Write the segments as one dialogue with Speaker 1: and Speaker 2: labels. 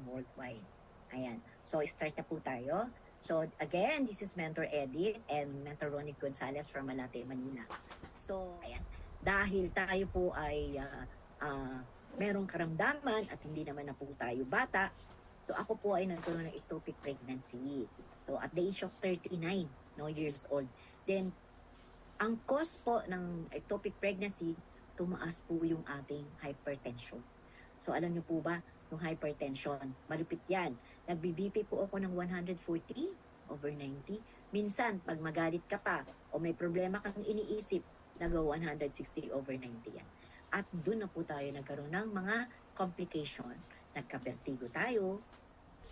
Speaker 1: worldwide. Ayan. So, start na po tayo. So, again, this is Mentor Edith and Mentor Ronnie Gonzalez from Malate, Manila. So, ayan. Dahil tayo po ay merong karamdaman at hindi naman na po tayo bata, so ako po ay nagkaroon ng ectopic pregnancy. So, at the age of 39 years old. Then, ang cause po ng ectopic pregnancy, tumaas po yung ating hypertension. So alam niyo po ba, yung hypertension, malupit yan. Nagbi-BP po ako ng 140/90. Minsan, pag magalit ka pa o may problema kang iniisip, nag-160/90 yan. At doon na po tayo nagkaroon ng mga complication. Nagka-vertigo tayo,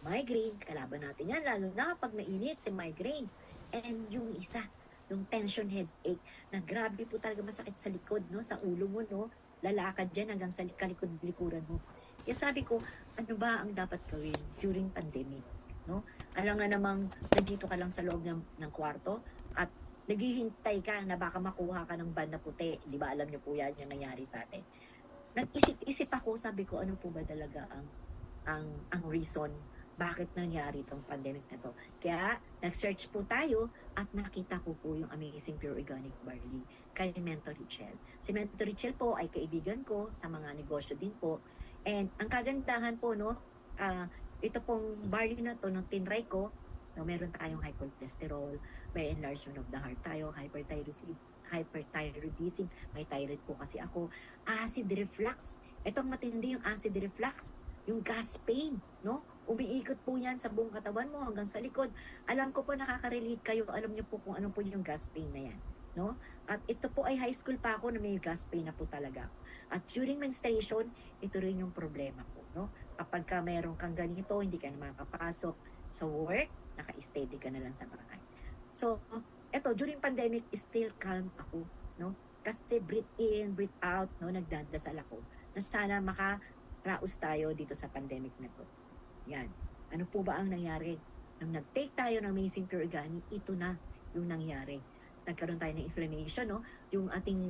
Speaker 1: migraine, kalaban natin yan, lalo na pag mainit si migraine. And yung isa, yung tension headache, na grabe po talaga masakit sa likod, no? Sa ulo mo, no? Lalakad dyan hanggang sa kalikod-likuran mo. Kaya sabi ko, ano ba ang dapat gawin during pandemic, no? Alam nga namang nandito ka lang sa loob ng kwarto at naghihintay ka na baka makuha ka ng band na puti. Di ba alam niyo po yan yung nangyari sa atin. Nag-isip-isip ako, sabi ko, ano po ba talaga ang reason bakit nangyari itong pandemic na to. Kaya, nag-search po tayo at nakita ko po yung Amazing Pure Organic Barley kay Mentor Richel. Si Mentor Richel po ay kaibigan ko sa mga negosyo din po. And ang kagandahan po, no, ito pong barley na to, nung tinry ko, no, meron tayong high cholesterol, may enlargement of the heart tayo, hyperthyroidism, may thyroid po kasi ako, acid reflux. Itong matindi yung acid reflux, yung gas pain, no? Umiikot po yan sa buong katawan mo hanggang sa likod. Alam ko po nakaka-relate kayo, alam niyo po kung ano po yung gas pain na yan, no? At ito po ay high school pa ako na may gas pain na po talaga. At during menstruation, ito rin yung problema po, no? Kapag ka mayroon kang ganito, hindi ka na makapasok sa work, naka-steady ka na lang sa bahay. So, eto, during pandemic, still calm ako, no? Kasi breathe in, breathe out, no? Nagdadasal ako na sana raos tayo dito sa pandemic na to. Yan. Ano po ba ang nangyari? Nung nag-take tayo ng Amazing Pure Organic, ito na yung nangyari. Nagkaroon tayo ng inflammation, no? Yung ating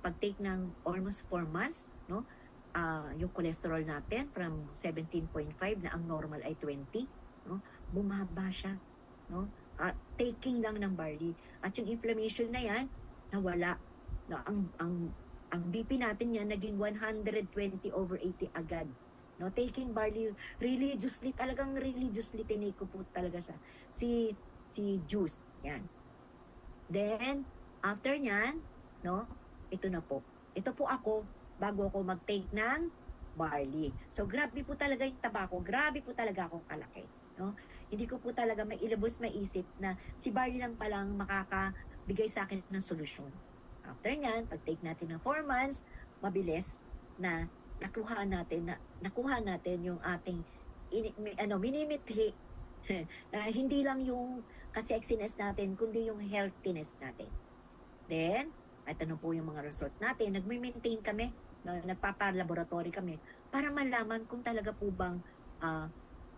Speaker 1: pag-take ng almost 4 months, no? Yung cholesterol natin from 17.5 na ang normal ay 20, no? Bumaba siya, no? Taking lang ng barley. At yung inflammation na yan, nawala. No? Ang BP natin yan naging 120/80 agad. No, taking barley religiously, talagang religiously tinake ko po talaga siya. Si juice, yan. Then after niyan, no, ito na po. Ito po ako bago ako mag-take ng barley. So grabe po talaga yung tabako, grabe po talaga akong kalaki, no? Hindi ko po talaga mailabos maisip na si barley lang palang makakabigay sa akin ng solusyon. After nyan, pag-take natin ng 4 months, mabilis na nakuha natin yung ating minimithi na hindi lang yung ka-sexiness natin, kundi yung healthiness natin. Then, ito na po yung mga result natin. Nagme-maintain kami, nagpapa-laboratory kami para malaman kung talaga po bang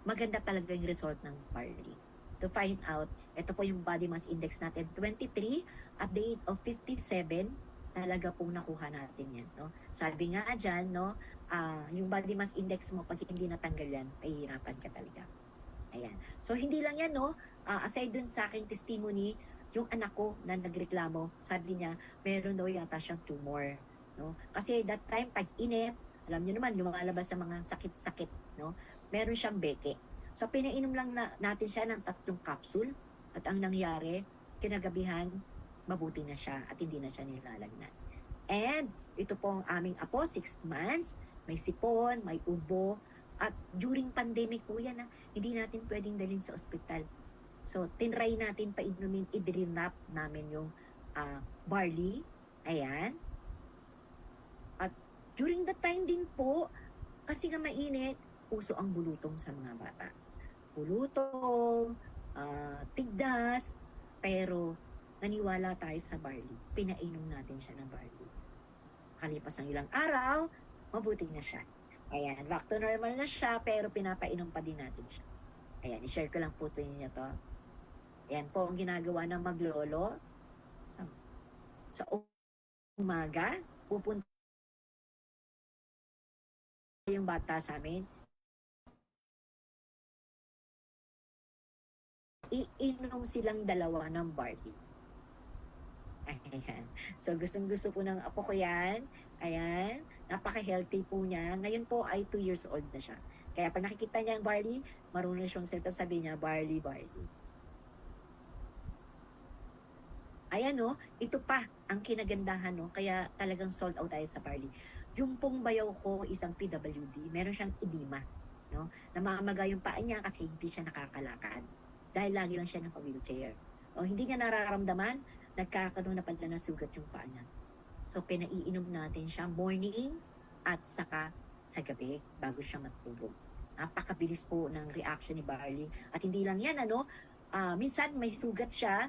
Speaker 1: maganda talaga yung result ng barley. To find out, ito po yung body mass index natin, 23 at the age of 57, talaga pong nakuha natin yan, no? Sabi nga dyan, no, yung body mass index mo, pag hindi natanggal yan, mahihirapan ka talaga. Ayan. So, hindi lang yan, no? Aside dun sa aking testimony, yung anak ko na nagreklamo, sabi niya, meron daw yata siyang tumor, no? Kasi that time, pag-init, alam niyo naman, lumalabas sa mga sakit-sakit, no? Meron siyang beke. So, pinainom lang natin siya ng 3 capsule at ang nangyari, kinagabihan, mabuti na siya at hindi na siya nilalagnan. And ito po ang aming apo, 6 months, may sipon, may ubo, at during pandemic po yan, hindi natin pwedeng dalhin sa ospital. So, tinry natin painumin, i-drip namin yung barley. Ayan. At during the time din po, kasi nga mainit, uso ang bulutong sa mga bata. Bulutong, tigdas, pero naniwala tayo sa barley. Pinainom natin siya ng barley. Kalipas ng ilang araw, mabuti na siya. Ayan, back to normal na siya, pero pinapainom pa din natin siya. Ayan, i-share ko lang po sa inyo to. Ayan po ang ginagawa ng maglolo. Sa umaga, pupunta yung bata sa amin, iinom silang dalawa ng barley. Ayan. So, gustong-gusto po ng apo ko yan. Ayan. Napaka-healthy po niya. Ngayon po ay 2 years old na siya. Kaya pag nakikita niya yung barley, marunong siyang salita, sabi niya, barley, barley. Ayan no, ito pa ang kinagandahan no, kaya talagang sold out tayo sa barley. Yung pong bayaw ko isang PWD, meron siyang edema, no? Namamaga yung paa niya kasi hindi siya nakakalakad. Dahil lagi lang siya naka-wheelchair. O hindi niya nararamdaman, nagkakaroon na pala ng sugat yung paa niya. So pinaiinom natin siya morning at saka sa gabi bago siya matulog. Napakabilis po ng reaction ni Barley. At hindi lang yan, minsan may sugat siya,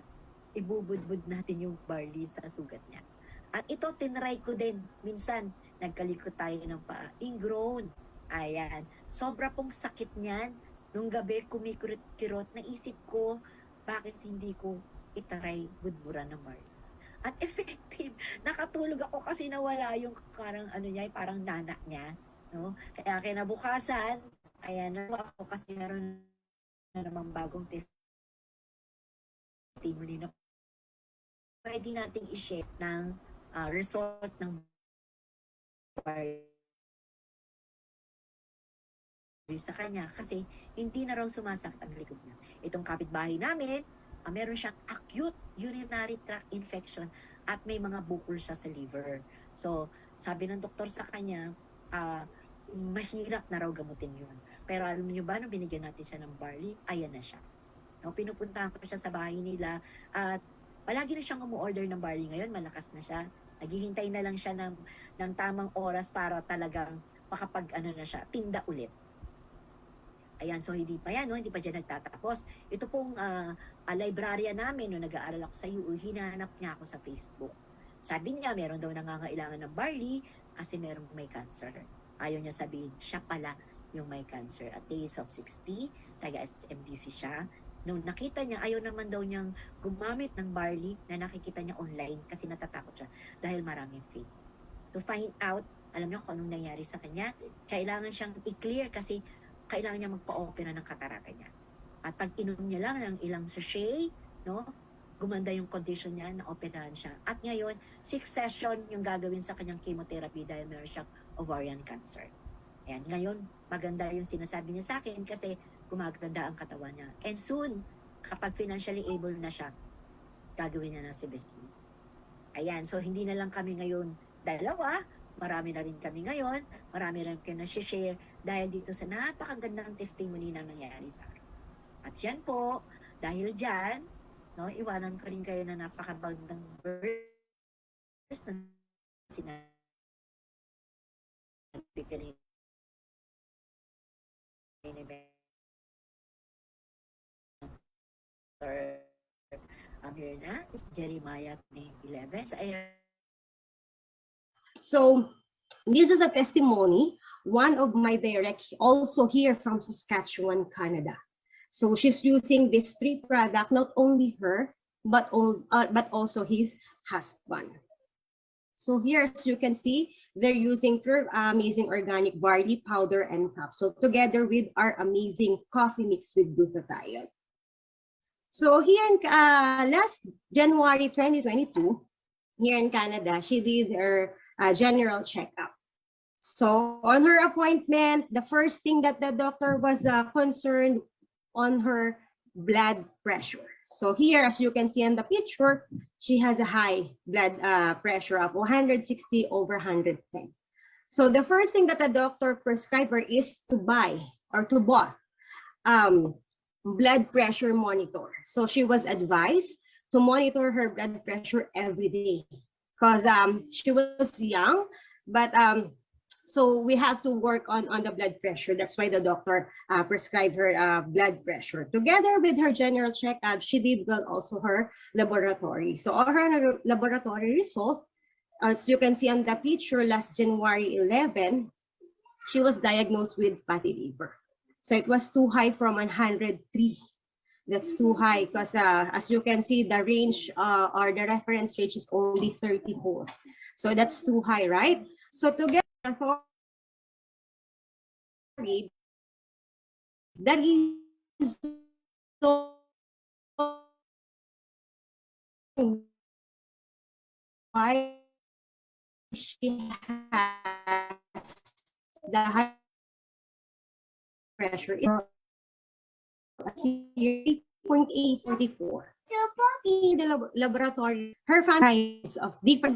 Speaker 1: ibubudbud natin yung barley sa sugat niya. At ito, tinry ko din. Minsan, nagkalikot tayo ng paa. Ingrown. Ayan. Sobra pong sakit niyan. Nung gabi, kumikirot-kirot. Naisip ko, bakit hindi ko itaray budburan ng barley? At effective. Nakatulog ako kasi nawala yung parang nana niya. No? Kaya kinabukasan, ayan, nawa ako kasi meron na namang bagong testimony na pwede nating i-share ng result ng barley sa kanya kasi hindi na raw sumasakit ang likod niya. Itong kapitbahay namin, meron siyang acute urinary tract infection at may mga bukol siya sa liver. So, sabi ng doktor sa kanya, mahirap na raw gamutin yun. Pero alam niyo ba, nung binigyan natin siya ng barley, ayan na siya. No, pinupuntahan ko siya sa bahay nila at palagi na siyang umu-order ng barley ngayon, malakas na siya. Naghihintay na lang siya ng tamang oras para talagang na siya, tinda ulit. Ayan, so hindi pa yan, no? Hindi pa dyan nagtatapos. Ito pong librarian namin, no, nag-aaral ako sa UU, hinanap niya ako sa Facebook. Sabi niya, meron daw nangangailangan ng barley kasi meron may cancer. Ayaw niya sabihin, siya pala yung may cancer. At the age of 60, taga-SMDC siya. Nung nakita niya, ayaw naman daw niyang gumamit ng barley na nakikita niya online kasi natatakot siya dahil maraming fake. To find out, alam niyo kung anong nangyari sa kanya, kailangan siyang i-clear kasi kailangan niya magpa-opera ng katarata niya. At pag inom niya lang ng ilang sachet, no, gumanda yung condition niya, na-operahan siya. At ngayon, 6 session yung gagawin sa kanyang chemotherapy dahil meron siyang ovarian cancer. Ayan, ngayon, maganda yung sinasabi niya sa akin kasi gumaganda ang katawan niya. And soon, kapag financially able na siya, gagawin niya na si business. Ayan, so hindi na lang kami ngayon dalawa, marami na rin kami ngayon, marami rin kayo na share dahil dito sa napakagandang testimony na nangyari sa akin. At yan po, dahil dyan, no, iwanan ko rin kayo na napakagandang verse na sinabi ka rin here na is Jeremiah 11.
Speaker 2: So this is a testimony, one of my direct, also here from Saskatchewan, Canada. So she's using this 3 product, not only her, but also his husband. So here, as you can see, they're using pure amazing organic barley powder and capsule together with our amazing coffee mix with glutathione. So here in last January 2022, here in Canada, she did her general checkup. So on her appointment, the first thing that the doctor was concerned on her blood pressure. So here, as you can see in the picture, she has a high blood pressure of 160 over 110. So the first thing that the doctor prescribed her is to buy or to bought blood pressure monitor. So she was advised to monitor her blood pressure every day because she was young, but so we have to work on the blood pressure. That's why the doctor prescribed her blood pressure. Together with her general checkup, she did well also her laboratory. So all her laboratory result, as you can see on the picture, last January 11, she was diagnosed with fatty liver. So it was too high from 103. That's too high because as you can see, the range or the reference range is only 34. So that's too high, right? So together, that is why she has the high pressure here 8.844. In the laboratory, her family of different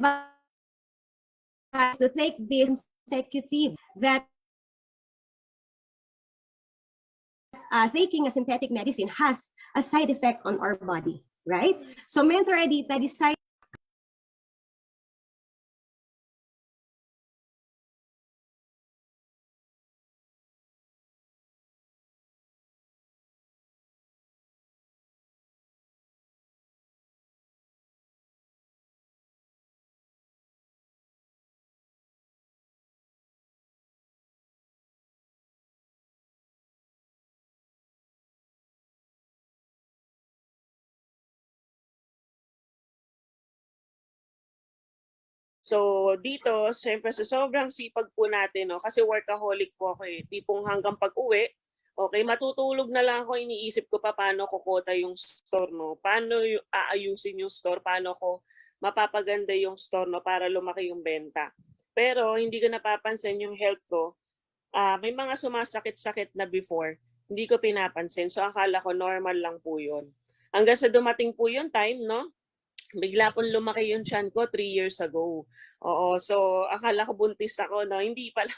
Speaker 2: to take this consecutive that taking a synthetic medicine has a side effect on our body, right? So Mentor Edita decided
Speaker 3: So dito, siyempre sa sobrang sipag po natin, no, kasi workaholic po ako eh, tipong hanggang pag-uwi, okay, matutulog na lang ako, iniisip ko pa paano kukota yung store, no, paano aayusin yung store, paano ko mapapaganda yung store, no, para lumaki yung benta. Pero hindi ko napapansin yung health ko. May mga sumasakit-sakit na before, hindi ko pinapansin. So akala ko normal lang po yun. Hanggang sa dumating po yung time, no, bigla pong lumaki yung tiyan ko 3 years ago. Oo, so akala ko buntis ako, no? Hindi pala.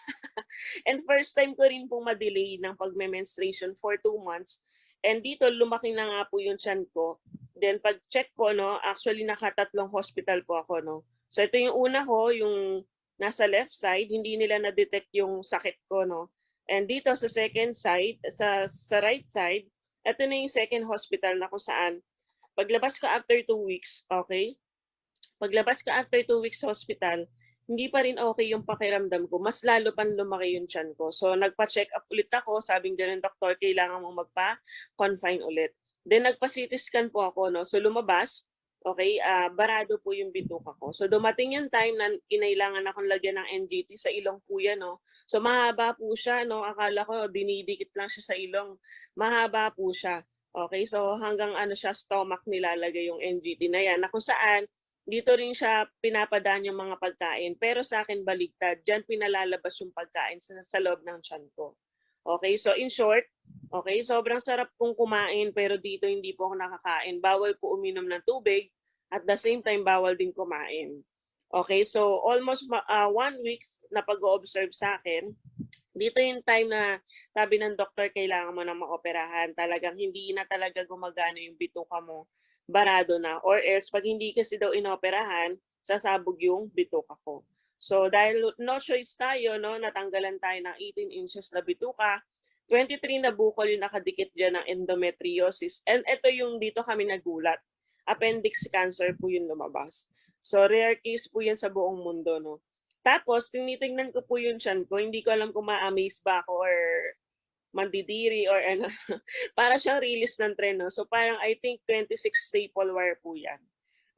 Speaker 3: And first time ko rin pong ma-delay ng pagme-menstruation for 2 months. And dito, lumaki na nga po yung tiyan ko. Then pag-check ko, no, actually nakatatlong hospital po ako, no? So ito yung una ko, yung nasa left side, hindi nila na-detect yung sakit ko, no? And dito sa second side, sa right side, ito na yung second hospital na kung saan paglabas ko after 2 weeks, okay? Paglabas ko after 2 weeks sa hospital, hindi pa rin okay yung pakiramdam ko. Mas lalo pang lumaki yung tiyan ko. So nagpa-check up ulit ako. Sabing ganun, doktor, kailangan mong magpa-confine ulit. Then nagpa-CT scan po ako, no? So lumabas, okay, barado po yung bituka ko. So dumating yung time na kinailangan akong lagyan ng NGT sa ilong po yan, no? So mahaba po siya, no? Akala ko dinidikit lang siya sa ilong. Mahaba po siya. Okay, so hanggang ano siya, stomach nilalagay yung NGT na yan, na kung saan dito rin siya pinapadaan yung mga pagkain. Pero sa akin baligtad, dyan pinalalabas yung pagkain sa loob ng tiyan ko. Okay, so in short, okay, sobrang sarap kong kumain pero dito hindi po ako nakakain. Bawal po uminom ng tubig at the same time bawal din kumain. Okay, so almost 1 week na pag-o-observe sa akin, dito yung time na sabi ng doktor kailangan mo na maoperahan. Talagang hindi na talaga gumagana yung bituka mo. Barado na. Or else, pag hindi kasi daw inoperahan, sasabog yung bituka ko. So dahil no choice tayo, no, natanggalan tayo ng 18 inches na bituka, 23 na bukol yung nakadikit dyan ng endometriosis. And ito yung dito kami nagulat. Appendix cancer po yung lumabas. So rare case po yan sa buong mundo, no. Tapos, tinitingnan ko po yung tiyan ko. Hindi ko alam kung ma-amaze ba ako or mandidiri or ano. Para siyang release ng tren, no? So, parang I think 26 staple wire po yan.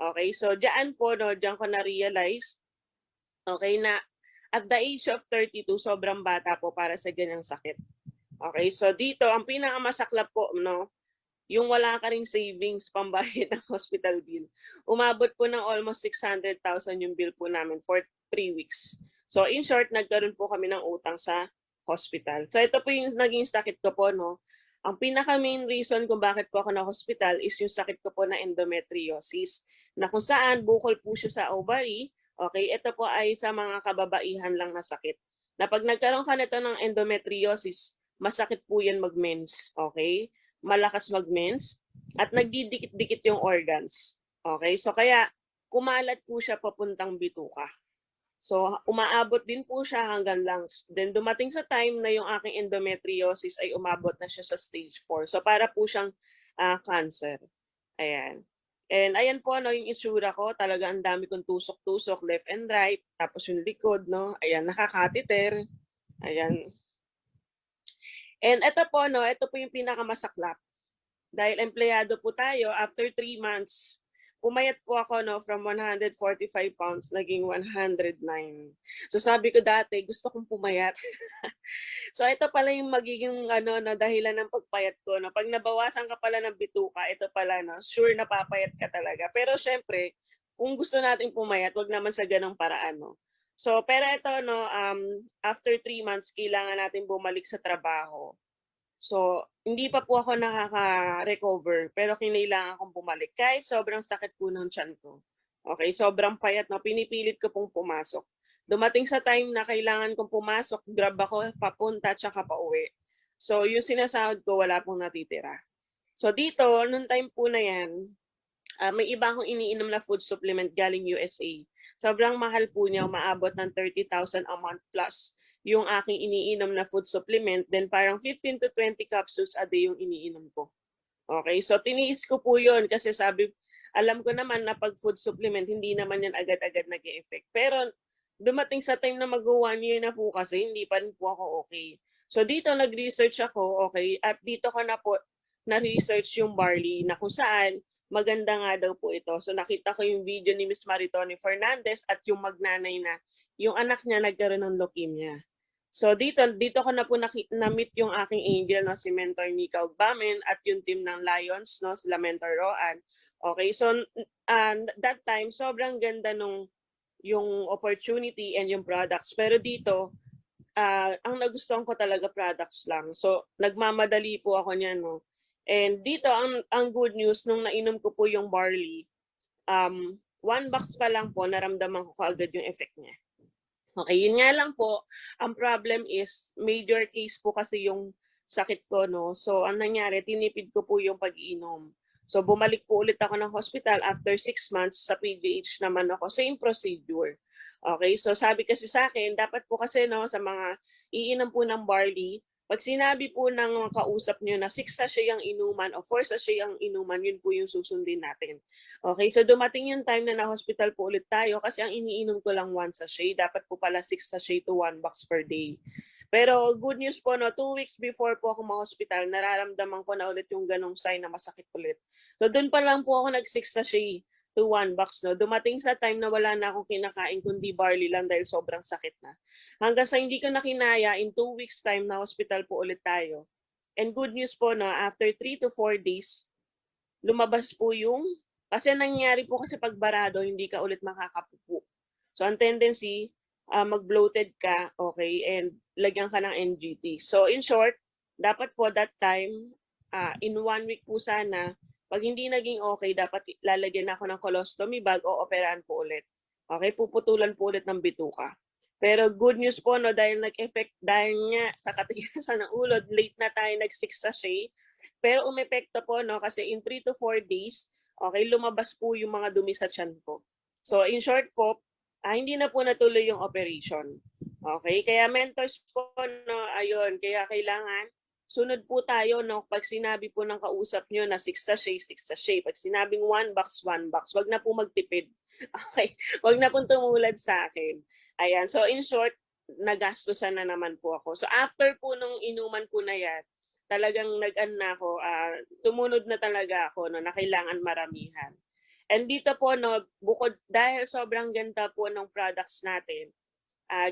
Speaker 3: Okay, so diyan po, no, diyan ko na-realize, okay, na at the age of 32, sobrang bata po para sa ganyang sakit. Okay, so dito, ang pinakamasaklap po, no, yung wala ka ring savings pambayad ng hospital bill. Umabot po ng almost 600,000 yung bill po namin for 3 weeks. So in short, nagkaroon po kami ng utang sa hospital. So ito po yung naging sakit ko po, no. Ang pinaka main reason kung bakit po ako na hospital is yung sakit ko po na endometriosis, na kung saan bukol po siya sa ovary. Okay, ito po ay sa mga kababaihan lang na sakit. Na pag nagkaroon ka nito ng endometriosis, masakit po yan mag-mens. Okay? Malakas mag-mens at nagdidikit-dikit yung organs. Okay? So kaya kumalat po siya papuntang bituka. So umaabot din po siya hanggang lungs. Then dumating sa time na yung aking endometriosis ay umabot na siya sa stage 4. So para po siyang cancer. Ayan. And ayan po, no, yung itsura ko, talaga ang dami kong tusok-tusok, left and right. Tapos yung likod, no, ayan, nakakatiter. Ayan. And ito po, no, ito po yung pinakamasaklap. Dahil empleyado po tayo, after 3 months, pumayat po ako no from 145 pounds naging 109. So sabi ko dati gusto kong pumayat. So ito pala yung magiging ano na dahilan ng pagpayat ko no. Pag nabawasan ka pala ng bituka, ito pala no, sure na papayat ka talaga. Pero syempre, kung gusto nating pumayat, wag naman sa ganong paraan no. So pero ito no, after 3 months kailangan natin bumalik sa trabaho. So, hindi pa po ako nakaka-recover, pero kinailangan kong bumalik. Kahit sobrang sakit po ng tiyan ko. Okay, sobrang payat na pinipilit ko pong pumasok. Dumating sa time na kailangan kong pumasok, grab ako papunta tsaka pauwi. So, yung sinasahod ko, wala pong natitira. So, dito, nung time po na yan, may iba akong iniinom na food supplement galing USA. Sobrang mahal po niya, umaabot ng 30,000 a month plus yung aking iniinom na food supplement, then parang 15 to 20 capsules a day yung iniinom ko. Okay, so tiniis ko po yun kasi alam ko naman na pag food supplement, hindi naman yan agad-agad nag-e-effect. Pero dumating sa time na mag-1 year na po kasi, hindi pa rin po ako okay. So dito nag-research ako, okay, at dito ko na po na-research yung barley na kung saan maganda nga daw po ito. So nakita ko yung video ni Miss Maritoni Fernandez at yung magnanay na yung anak niya nagkaroon ng leukemia. So dito ko na po na-meet yung aking angel, no, si Mentor Nika Ugbamen at yung team ng Lions, no, sila Mentor Roan. Okay, so that time, sobrang ganda nung yung opportunity and yung products. Pero dito, ang nagustuhan ko talaga products lang. So nagmamadali po ako niyan, no. And dito, ang good news, nung nainom ko po yung barley, 1 box pa lang po, naramdaman ko kaagad yung effect niya. Okay, yun nga lang po, ang problem is, major case po kasi yung sakit ko, no? So, ang nangyari, tinipid ko po yung pag-iinom. So, bumalik po ulit ako ng hospital after 6 months sa PGH naman ako. Same procedure. Okay, so sabi kasi sa akin, dapat po kasi, no, sa mga iinom po ng barley, pag sinabi po ng kausap nyo na 6 sachet yung inuman o 4 sachet yung inuman, yun po yung susundin natin. Okay, so dumating yung time na na-hospital po ulit tayo kasi ang iniinom ko lang 1 sachet. Dapat po pala 6 sachet to 1 box per day. Pero good news po, no, 2 weeks before po ako ma-hospital, nararamdaman ko na ulit yung ganong sign na masakit ulit. So doon pa lang po ako nag 6 sachet to 1 box, no. Dumating sa time na wala na akong kinakain kundi barley lang dahil sobrang sakit na. Hanggang sa hindi ko na kinaya, in 2 weeks time na hospital po ulit tayo. And good news po, no, after 3 to 4 days, lumabas po yung, kasi nangyari po kasi pag barado, hindi ka ulit makakapupo. So ang tendency, mag-bloated ka, okay, and lagyan ka ng NGT. So in short, dapat po that time, in 1 week po sana, pag hindi naging okay, dapat lalagyan ako ng colostomy bag o operahan po ulit. Okay, puputulan po ulit ng bituka. Pero good news po, no, dahil nag-effect, dahil nga sa katigasan ng ulo, late na tayo nag-6 sachet. Pero umepekto po, no, kasi in 3 to 4 days, okay, lumabas po yung mga dumi sa tiyan ko. So in short po, hindi na po natuloy yung operation. Okay, kaya mentors po, no, ayun, kaya kailangan sunod po tayo, no, pag sinabi po ng kausap nyo na 6 sachet, 6 sachet. Pag sinabing 1 box, 1 box, wag na po magtipid. Okay, wag na pong tumulad sa akin. Ayan, so in short, nagastusan na naman po ako. So after po nung inuman po na yan, talagang na ako, tumunod na talaga ako, no, na kailangan maramihan. And dito po, no, bukod dahil sobrang ganda po ng products natin,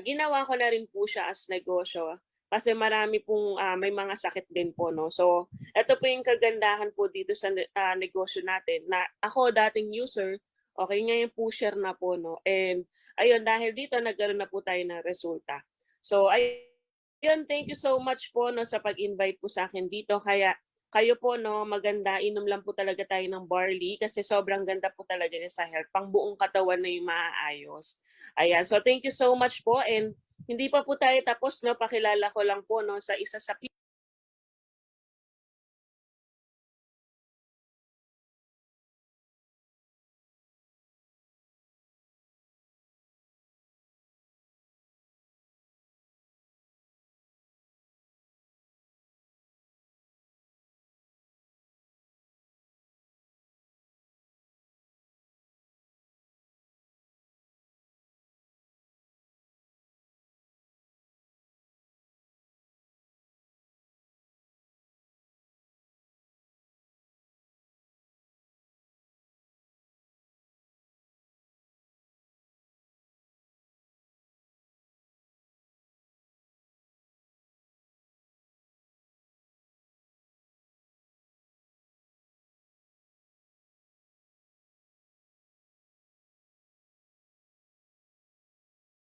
Speaker 3: ginawa ko na rin po siya as negosyo. Kasi marami pong may mga sakit din po, no. So, ito po yung kagandahan po dito sa negosyo natin na ako dating user, okay, ngayon pusher na po, no. And ayun, dahil dito nagkaroon na po tayo ng resulta. So, ayun, thank you so much po, no, sa pag-invite po sa akin dito. Kaya kayo po, no, maganda, inom lang po talaga tayo ng barley kasi sobrang ganda po talaga niya sa health. Pang buong katawan na yung maaayos. Ayan, so thank you so much po, and hindi pa po tayo tapos, no, pakilala ko lang po, no, sa isa sa